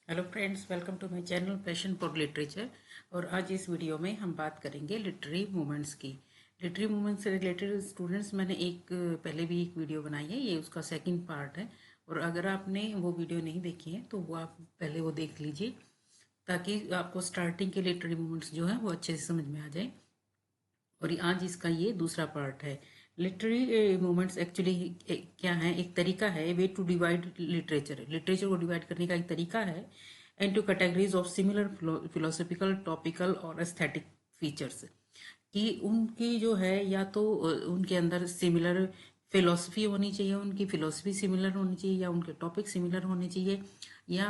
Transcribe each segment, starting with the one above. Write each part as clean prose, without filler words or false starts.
Hello friends, welcome to my channel passion for literature. और आज इस वीडियो में हम बात करेंगे लिटरेरी मूवमेंट्स की। लिटरेरी मूवमेंट्स से रिलेटेड स्टूडेंट्स, मैंने पहले भी एक वीडियो बनाई है, ये उसका सेकंड पार्ट है। और अगर आपने वो वीडियो नहीं देखी है तो वो आप पहले वो देख लीजिए, ताकि आपको स्टार्टिंग के लिटरेरी मूवमेंट्स जो है वो अच्छे से समझ में आ जाए। और आज इसका ये दूसरा पार्ट है। लिटरेरी मूवमेंट्स एक्चुअली क्या है, एक तरीका है, वे टू डिवाइड लिटरेचर को डिवाइड करने का एक तरीका है into categories of similar philosophical, topical और एस्थेटिक फीचर्स। कि उनकी जो है, या तो उनके अंदर सिमिलर फिलोसफी होनी चाहिए, उनकी फिलोसफी सिमिलर होनी चाहिए, या उनके टॉपिक सिमिलर होने चाहिए, या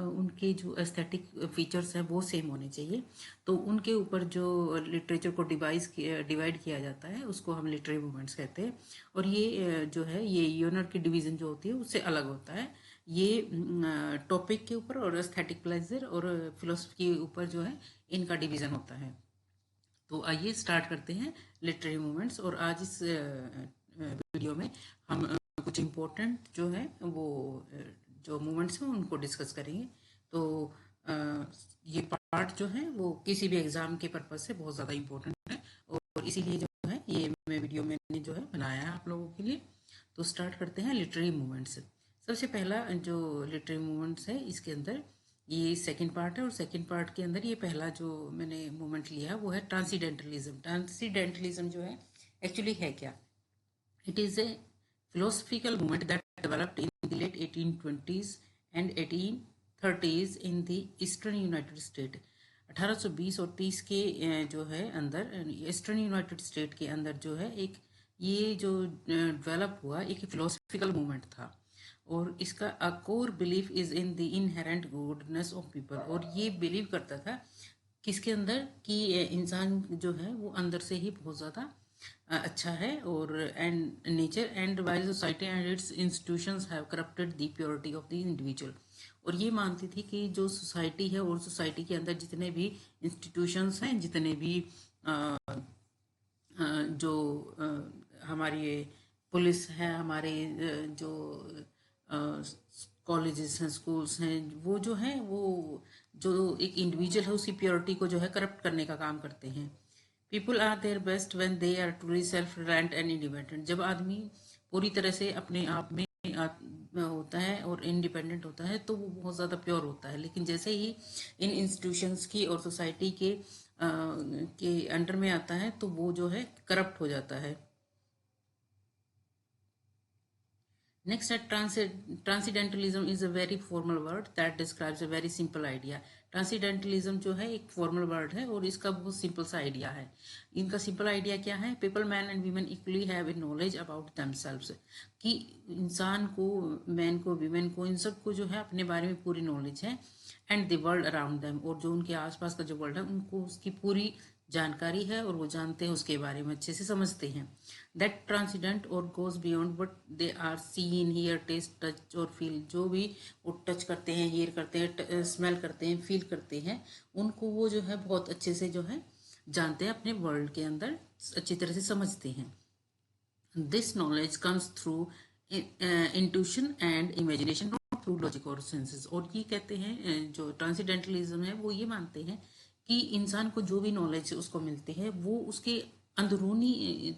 उनके जो एस्थेटिक फीचर्स हैं वो सेम होने चाहिए। तो उनके ऊपर जो लिटरेचर को डिवाइड किया जाता है उसको हम लिटरेरी मूवमेंट्स कहते हैं। और ये जो है, ये यूनर की डिवीज़न जो होती है उससे अलग होता है। ये टॉपिक के ऊपर और एस्थेटिक प्लेजर और फिलोसफी के ऊपर जो है इनका डिवीज़न होता है। तो आइए स्टार्ट करते हैं लिटरेरी मूवमेंट्स। और आज इस वीडियो में हम कुछ इम्पोर्टेंट जो है वो जो मूवमेंट्स हैं उनको डिस्कस करेंगे। तो अ, ये पार्ट जो है वो किसी भी एग्ज़ाम के पर्पज़ से बहुत ज़्यादा इम्पोर्टेंट है, और इसीलिए जो है ये मैं वीडियो मैंने जो है बनाया है आप लोगों के लिए। तो स्टार्ट करते हैं लिटरेरी मूवमेंट्स। सबसे पहला जो लिटरेरी मूवमेंट्स है, इसके अंदर ये सेकंड पार्ट है, और सेकंड पार्ट के अंदर ये पहला जो मैंने मूवमेंट लिया है वो है ट्रांसीडेंटलिज्म। ट्रांसीडेंटलिज्म जो है एक्चुअली है क्या? It is a philosophical movement that developed in the late 1820s and 1830s in the eastern United States। 1820 और 30 के जो है अंदर ईस्टर्न यूनाइटेड स्टेट के अंदर जो है एक ये जो डेवलप हुआ एक फिलोसफिकल मूवमेंट था। और इसका a core belief is in the inherent goodness of people. और ये बिलीव करता था किसके अंदर, कि इंसान जो है वो अंदर से ही बहुत ज़्यादा अच्छा है, और and nature and wise society and it's institutions have corrupted the purity of the individual. और ये मानती थी कि जो सोसाइटी है और सोसाइटी के अंदर जितने भी इंस्टीट्यूशंस हैं, जितने भी जो हमारी पुलिस है, हमारे जो कॉलेजेस हैं, स्कूल्स हैं, वो जो है वो जो एक इंडिविजुअल है उसकी प्योरिटी को जो है करप्ट करने का काम करते हैं। People are their best when they are truly self reliant and independent. जब आदमी पूरी तरह से अपने आप में होता है और इंडिपेंडेंट होता है तो वो बहुत ज़्यादा प्योर होता है। लेकिन जैसे ही इन इंस्टीट्यूशंस की और सोसाइटी के अंडर में आता है तो वो जो है करप्ट हो जाता है। Next, at transcendentalism is a very formal word that describes a very simple idea। ट्रांसीडेंटलिज्म जो है एक फॉर्मल वर्ड है और इसका बहुत सिंपल सा आइडिया है। इनका सिंपल आइडिया क्या है? People, man and women equally have a knowledge about themselves. कि इंसान को, मैन को, वीमेन को, इन सब को जो है अपने बारे में पूरी नॉलेज है। And the world around them, और जो उनके आसपास का जो वर्ल्ड है उनको उसकी पूरी जानकारी है और वो जानते हैं, उसके बारे में अच्छे से समझते हैं। दैट ट्रांसीडेंट और goes beyond what they are seen, hear, taste, touch और फील। जो भी वो टच करते हैं, हियर करते हैं, स्मेल करते हैं, फील करते हैं, उनको वो जो है बहुत अच्छे से जो है जानते हैं, अपने वर्ल्ड के अंदर अच्छी तरह से समझते हैं। This knowledge comes through intuition and imagination, not through logic और सेंसेस। और ये कहते हैं जो ट्रांसीडेंटलिज्म है वो ये मानते हैं कि इंसान को जो भी नॉलेज उसको मिलती है वो उसके अंदरूनी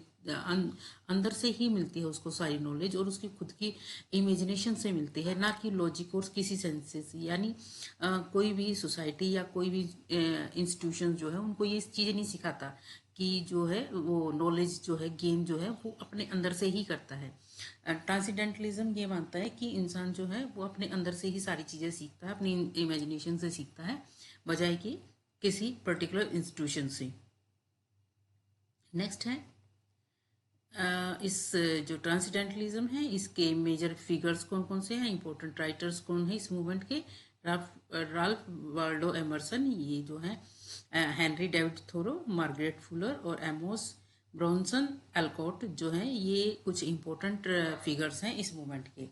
अंदर से ही मिलती है उसको सारी नॉलेज, और उसकी खुद की इमेजिनेशन से मिलती है, ना कि लॉजिक और किसी सेंसेस। यानी कोई भी सोसाइटी या कोई भी इंस्टीट्यूशन जो है उनको ये चीज़ें नहीं सिखाता कि जो है वो नॉलेज जो है, गेन जो है वो अपने अंदर से ही करता है। ट्रांसीडेंटलिज्म ये मानता है कि इंसान जो है वो अपने अंदर से ही सारी चीज़ें सीखता है, अपनी इमेजिनेशन से सीखता है, बजाय कि किसी पर्टिकुलर इंस्टीट्यूशन से। नेक्स्ट है इस जो ट्रांसीडेंटलिज्म है इसके मेजर फिगर्स कौन कौन से हैं, इंपॉर्टेंट राइटर्स कौन है इस मूवमेंट के? राल्फ वाल्डो एमरसन, ये जो है Henry David Thoreau, Margaret Fuller और एमोस ब्रॉनसन एल्कोट जो है, ये कुछ इंपॉर्टेंट फिगर्स हैं इस मूवमेंट के।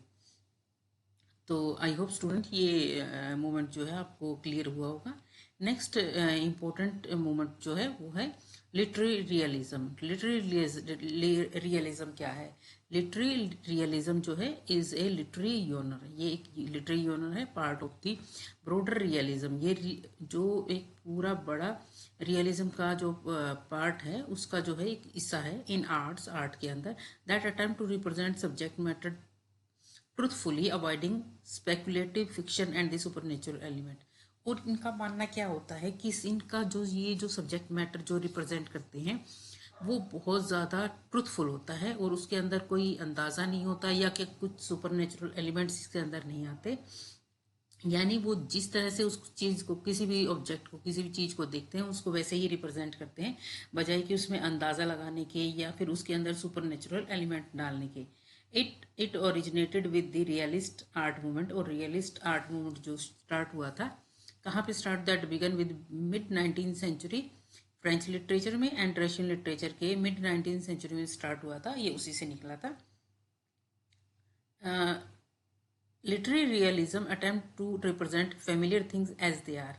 तो आई होप स्टूडेंट ये मूवमेंट जो है आपको क्लियर हुआ होगा। नेक्स्ट इम्पोर्टेंट मूवमेंट जो है वो है लिटरेरी रियलिज्म। लिटरेरी रियलिज्म क्या है? लिटरी रियलिज्म जो है इज ए लिटरी यूनर, ये एक लिटरी यूनर है, part of the broader realism. ये जो एक पूरा बड़ा रियलिज्म का जो पार्ट है उसका जो है एक हिस्सा है इन आर्ट्स, आर्ट के अंदर, that attempt to represent subject matter truthfully avoiding speculative fiction and the supernatural element. और इनका मानना क्या होता है कि इनका जो ये जो सब्जेक्ट मैटर जो रिप्रेजेंट करते हैं वो बहुत ज़्यादा ट्रूथफुल होता है और उसके अंदर कोई अंदाज़ा नहीं होता या कि कुछ सुपरनेचुरल एलिमेंट्स इसके अंदर नहीं आते। यानी वो जिस तरह से उस चीज़ को, किसी भी ऑब्जेक्ट को, किसी भी चीज़ को देखते हैं उसको वैसे ही रिप्रेजेंट करते हैं, बजाय कि उसमें अंदाज़ा लगाने के या फिर उसके अंदर सुपरनेचुरल एलिमेंट डालने के। It originated with the realist art movement. और रियलिस्ट आर्ट मूवमेंट जो स्टार्ट हुआ था, कहाँ पे start, that began with mid 19th century French literature में एंड रशियन लिटरेचर के मिड 19th सेंचुरी में स्टार्ट हुआ था, ये उसी से निकला था। Literary realism attempt to represent familiar things as they are.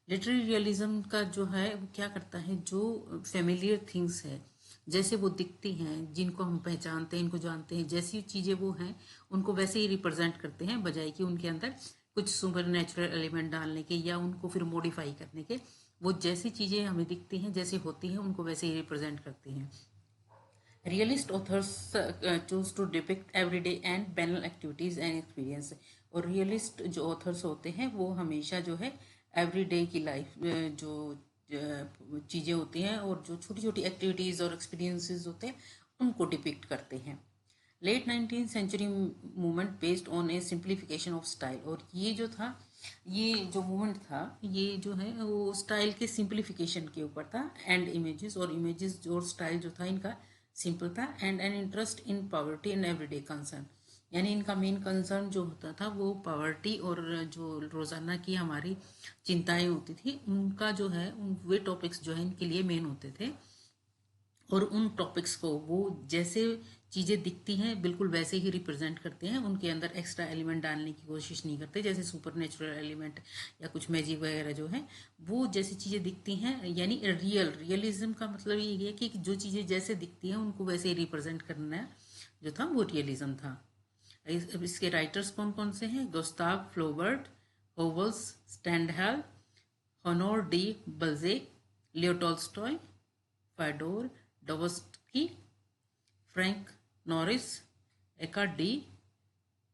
Literary realism का जो है वो क्या करता है, जो फेमिलियर थिंग्स है जैसे वो दिखती हैं, जिनको हम पहचानते हैं, इनको जानते हैं, जैसी चीज़ें वो हैं उनको वैसे ही रिप्रेजेंट करते हैं, बजाय कि उनके अंदर कुछ सुपर नेचुरल एलिमेंट डालने के या उनको फिर मॉडिफाई करने के। वो जैसी चीज़ें हमें दिखती हैं, जैसी होती हैं, उनको वैसे ही रिप्रेजेंट करते हैं। Realist authors choose to depict everyday and banal activities and experience. और रियलिस्ट जो ऑथर्स होते हैं वो हमेशा जो है एवरीडे की लाइफ जो चीज़ें होती हैं और जो छोटी छोटी एक्टिविटीज़ और एक्सपीरियंसेस होते हैं उनको डिपिक्ट करते हैं। Late 19th century movement based on a simplification of style. और ये जो था, ये जो मूवमेंट था, ये जो है वो स्टाइल के सिंप्लीफिकेशन के ऊपर था, एंड इमेजेस, और इमेजेस और स्टाइल जो था इनका सिंपल था, and an interest in poverty and everyday concern. यानी इनका मेन कंसर्न जो होता था वो पॉवर्टी और जो रोज़ाना की हमारी चिंताएं होती थी उनका जो है, उन वे टॉपिक्स जो है इनके लिए मेन होते थे। और उन टॉपिक्स को वो जैसे चीज़ें दिखती हैं बिल्कुल वैसे ही रिप्रेजेंट करते हैं, उनके अंदर एक्स्ट्रा एलिमेंट डालने की कोशिश नहीं करते, जैसे सुपर नेचुरल एलिमेंट या कुछ मैजिक वगैरह जो है वो जैसी चीज़ें दिखती हैं। यानी रियलिज्म का मतलब ये है कि जो चीज़ें जैसे दिखती हैं उनको वैसे ही रिप्रेजेंट करना जो था वो रियलिज्म था। अब इसके राइटर्स कौन कौन से हैं, Gustave Flaubert, Howells, Stendhal, Honore de Balzac, Leo Tolstoy, Fyodor Dostoevsky, Frank Norris, Eca de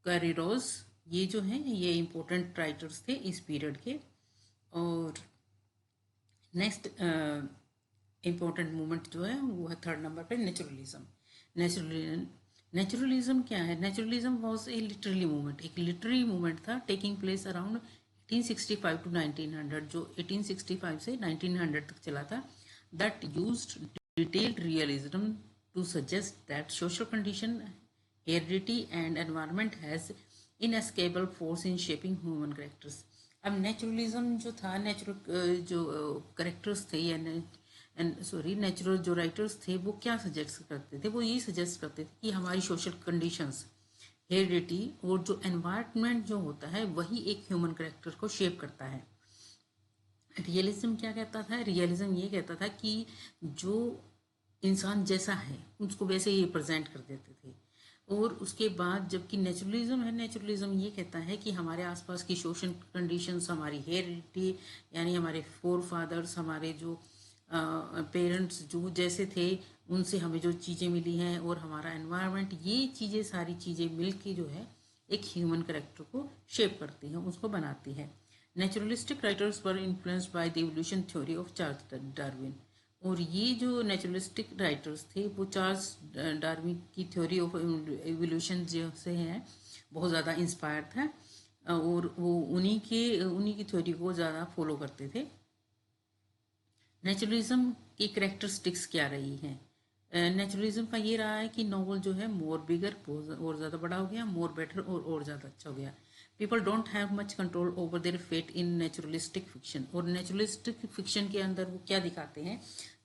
Queiroz. ये जो हैं ये इम्पोर्टेंट राइटर्स थे इस पीरियड के। और नेक्स्ट इम्पोर्टेंट मूवमेंट जो है वो है थर्ड नंबर पे नेचुरलिज्म। नेचुरलिज्म क्या है, naturalism was a literary movement, एक लिटरेरी मूवमेंट था टेकिंग प्लेस अराउंड 1865 टू 1900, जो 1865 से 1900 तक चला था। That used detailed realism to suggest that social condition, heredity and environment has inescapable force in shaping human characters। अब नेचुरलिज्म जो था, नेचुरल जो करेक्टर्स थे या नेचुरल जो राइटर्स थे वो क्या सजेस्ट करते थे, वो यही सजेस्ट करते थे कि हमारी सोशल कंडीशंस, हेरिडिटी और जो एनवायरनमेंट जो होता है वही एक ह्यूमन करेक्टर को शेप करता है। रियलिज्म क्या कहता था, रियलिज्म ये कहता था कि जो इंसान जैसा है उसको वैसे ही रिप्रेजेंट कर देते थे। और उसके बाद जबकि नेचुरलिज्म है, नेचुरलिज्म ये कहता है कि हमारे आसपास की सोशल कंडीशंस, हमारी हेरिडिटी यानी हमारे फोर फादर्स, हमारे जो पेरेंट्स जो जैसे थे उनसे हमें जो चीज़ें मिली हैं और हमारा एनवायरनमेंट, ये चीज़ें सारी चीज़ें मिल के जो है एक ह्यूमन करेक्टर को शेप करती हैं, उसको बनाती है। Naturalistic writers were influenced by the evolution theory of Charles Darwin. और ये जो नेचुरलिस्टिक राइटर्स थे वो चार्ल्स डार्विन की थ्योरी ऑफ इवोल्यूशन जो से हैं बहुत ज़्यादा इंस्पायर था, और वो उन्हीं की थ्योरी को ज़्यादा फॉलो करते थे। नेचुरलिज्म की करेक्टरिस्टिक्स क्या रही हैं, नेचुरलिज्म का ये रहा है कि नॉवल जो है मोर बिगर, और ज़्यादा बड़ा हो गया, मोर बेटर और ज़्यादा अच्छा हो गया। People don't have much control over their fate in naturalistic fiction. और नेचुरलिस्टिक फिक्शन के अंदर वो क्या दिखाते हैं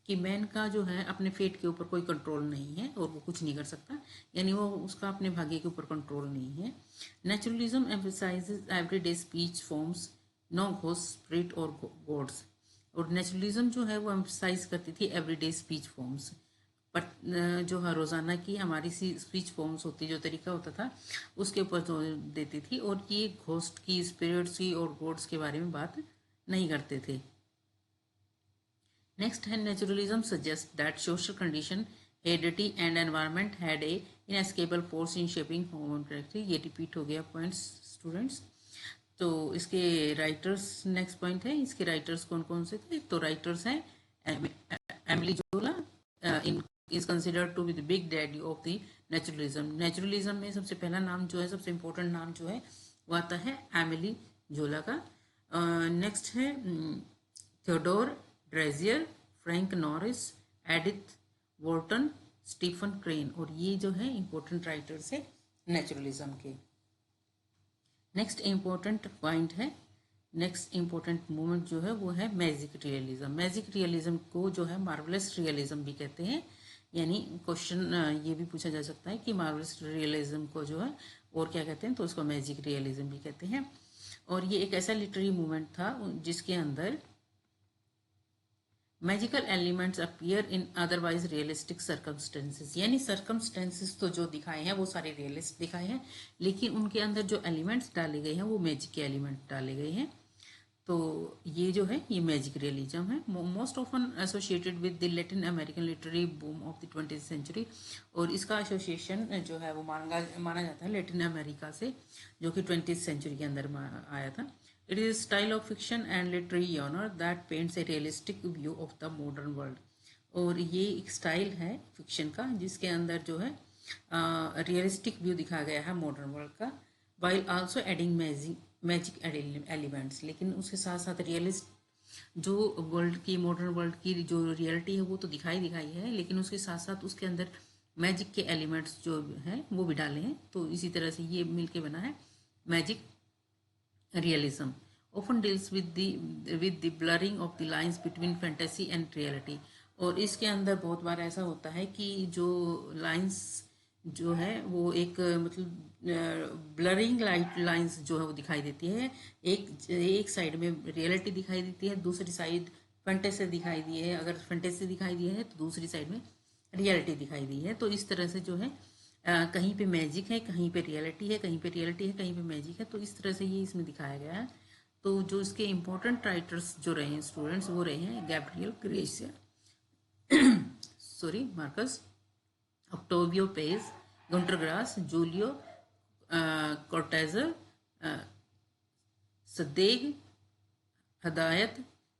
कि मैन का जो है अपने फेट के ऊपर कोई कंट्रोल नहीं है और वो कुछ नहीं कर सकता, यानी वो उसका अपने भाग्य के ऊपर कंट्रोल नहीं है। Naturalism emphasises everyday speech forms, no ghost spirit और गॉड्स। और नेचुरलिज्म जो है वो एम्फसाइज करती थी एवरीडे स्पीच फॉर्म्स, पर जो हर रोज़ाना की हमारी सी स्पीच फॉर्म्स होती जो तरीका होता था उसके ऊपर जोर देती थी, और ये घोस्ट की, स्पिरिट्स की और गॉड्स के बारे में बात नहीं करते थे। नेक्स्ट है naturalism suggest that social condition, heredity and environment had a inescapable force in shaping human character. ये रिपीट हो गया पॉइंट्स स्टूडेंट्स। तो इसके राइटर्स, नेक्स्ट पॉइंट है इसके राइटर्स कौन कौन से थे। तो राइटर्स हैं Emile Zola, in is considered to be the big daddy of the naturalism. Naturalism में सबसे पहला नाम जो है, सबसे इम्पोर्टेंट नाम जो है वो आता है एमिली जोला का। नेक्स्ट है Theodore Dreiser, Frank Norris, Edith Wharton, Stephen Crane, और ये जो है इंपॉर्टेंट राइटर्स है नेचुरलिज्म के। नेक्स्ट इम्पोर्टेंट पॉइंट है, नेक्स्ट इम्पोर्टेंट मूवमेंट जो है वो है मैजिक रियलिज्म। मैजिक रियलिज्म को जो है मार्वलस रियलिज्म भी कहते हैं। यानी क्वेश्चन ये भी पूछा जा सकता है कि मार्वलस रियलिज्म को जो है और क्या कहते हैं, तो उसको मैजिक रियलिज्म भी कहते हैं। और ये एक ऐसा लिटरेरी मूवमेंट था जिसके अंदर magical elements appear in otherwise realistic circumstances. यानी सर्कमस्टेंसेस तो जो दिखाए हैं वो सारे रियलिस्ट दिखाए हैं, लेकिन उनके अंदर जो एलिमेंट्स डाले गए हैं वो मैजिक के एलिमेंट डाले गए हैं। तो ये जो है ये मैजिक रियलिज्म है, most often associated with the Latin American literary boom of the 20th century. और इसका एसोसिएशन जो है वो माना जाता है लैटिन अमेरिका से, जो कि 20th सेंचुरी के अंदर आया था। It is a style of fiction and literary genre that paints a realistic view of the modern world। और ये एक स्टाइल है फिक्शन का जिसके अंदर जो है रियलिस्टिक व्यू दिखाया गया है मॉडर्न वर्ल्ड का, while also adding magic elements. लेकिन उसके साथ साथ रियलिस्ट जो वर्ल्ड की, मॉडर्न वर्ल्ड की जो रियलिटी है वो तो दिखाई है, लेकिन उसके साथ साथ उसके अंदर मैजिक के एलिमेंट्स जो हैं वो भी डाले हैं। तो इसी तरह से ये मिलके बना है magic realism। often deals with the blurring of the lines between fantasy and reality। और इसके अंदर बहुत बार ऐसा होता है कि जो लाइंस जो है वो एक मतलब ब्लरिंग लाइंस जो है वो दिखाई देती है। एक साइड में रियलिटी दिखाई देती है, दूसरी साइड फैंटेसी दिखाई दी है। अगर फैंटेसी दिखाई दी है तो दूसरी साइड में रियलिटी दिखाई दी है। तो इस तरह से जो है कहीं पे मैजिक है, कहीं पे रियलिटी है, कहीं पे रियलिटी है, कहीं पे मैजिक है। तो इस तरह से ये इसमें दिखाया गया है। तो जो इसके इम्पोर्टेंट राइटर्स जो रहे हैं स्टूडेंट्स, वो रहे हैं Gabriel Garcia sorry Marquez, Octavio Paz, Gunter Grass, Julio Cortazar, Sadegh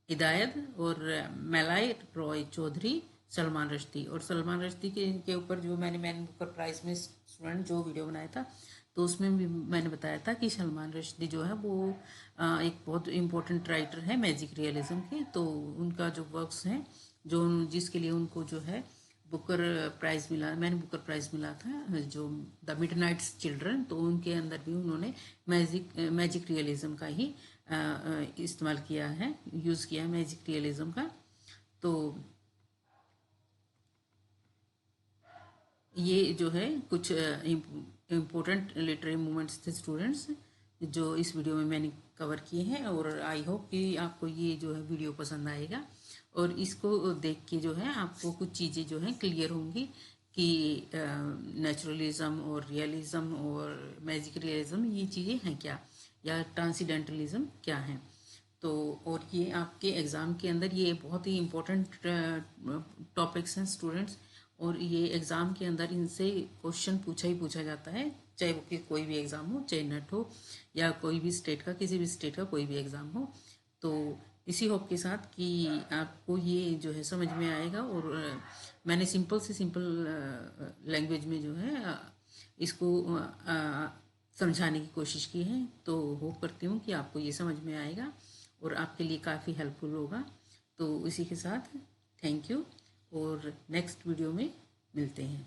Hedayat और मेलाई रॉय चौधरी, सलमान रश्दी। और सलमान रश्दी के ऊपर जो मैंने बुकर प्राइज में स्टूडेंट जो वीडियो बनाया था तो उसमें भी मैंने बताया था कि सलमान रश्दी जो है वो एक बहुत इम्पोर्टेंट राइटर है मैजिक रियलिज्म के। तो उनका जो वर्क्स हैं जो जिसके लिए उनको जो है बुकर प्राइज़ मिला, मैंने बुकर प्राइज़ मिला था जो द मिडनाइट्स चिल्ड्रन। तो उनके अंदर भी उन्होंने मैजिक रियलिज्म का ही इस्तेमाल किया है, यूज़ किया है मैजिक रियलिज्म का। तो ये जो है कुछ इम्पोर्टेंट लिटरेरी मूवमेंट्स थे स्टूडेंट्स जो इस वीडियो में मैंने कवर किए हैं। और आई होप कि आपको ये जो है वीडियो पसंद आएगा और इसको देख के जो है आपको कुछ चीज़ें जो हैं क्लियर होंगी कि नेचुरलिज्म और रियलिज्म और मैजिक रियलिज्म ये चीज़ें हैं क्या, या ट्रांसीडेंटलिज्म क्या है। तो और ये आपके एग्ज़ाम के अंदर ये बहुत ही इम्पोर्टेंट टॉपिक्स हैं स्टूडेंट्स। और ये एग्ज़ाम के अंदर इनसे क्वेश्चन पूछा जाता है, चाहे वो कोई भी एग्ज़ाम हो, चाहे नेट हो या कोई भी स्टेट का, किसी भी स्टेट का कोई भी एग्ज़ाम हो। तो इसी होप के साथ कि आपको ये जो है समझ में आएगा। और मैंने सिंपल से सिंपल लैंग्वेज में जो है इसको समझाने की कोशिश की है। तो होप करती हूँ कि आपको ये समझ में आएगा और आपके लिए काफ़ी हेल्पफुल होगा। तो इसी के साथ थैंक यू और नेक्स्ट वीडियो में मिलते हैं।